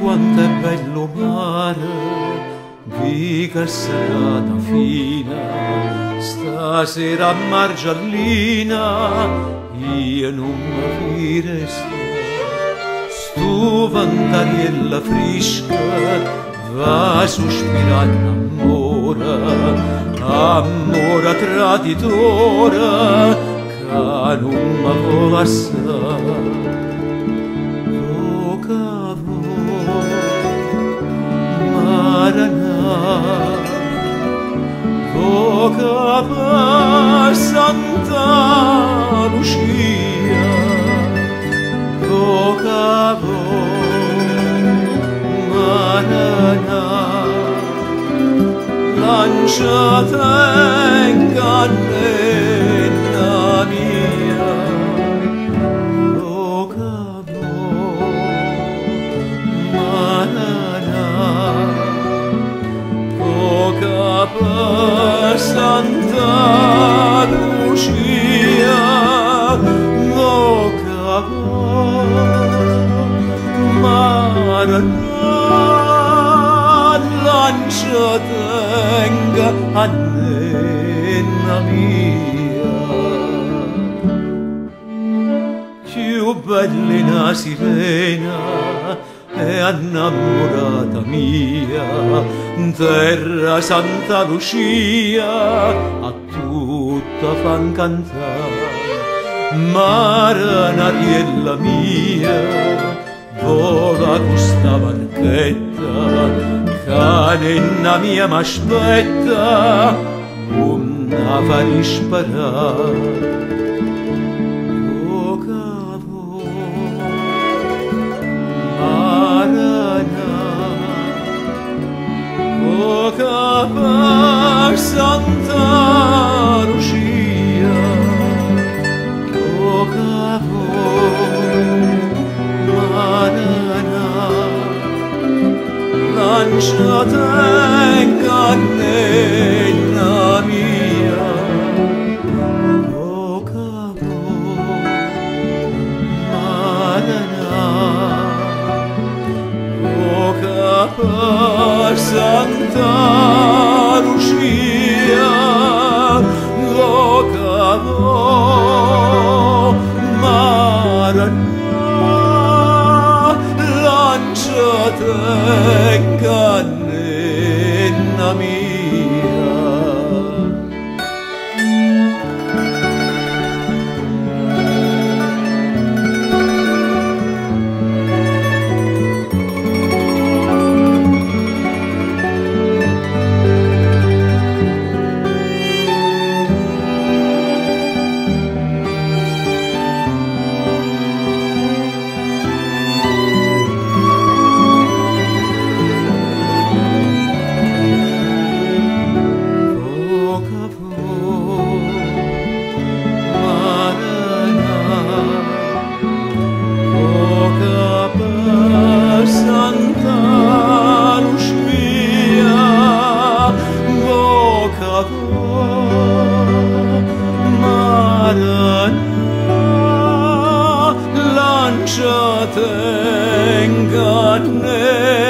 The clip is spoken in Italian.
quanto è bello mare, di che serata fina, stasera a Margiallina, io non mi resto. Stu vantariella fresca, va sospirando amore, amore traditore, che non mi vuole assai. Voca per Santa Lucia, voca Maranà, lanciata in cannella mia, voca Maranà, voca per Santa Lucia, voca Maranà, lanciata in cannella mia. Più bella sirena è innamorata mia, terra Santa Lucia, a tutta fan cantare. Maranariella mia, vola questa barchetta, canenna mia m'aspetta, una fa disparare. Voca per Santa Lucia, voca Maranà, lanciata in cannella mia, voca Maranà, voca per Santa Lucia, voca Maranà, lanciata in cannella mia. Lanciate in cannella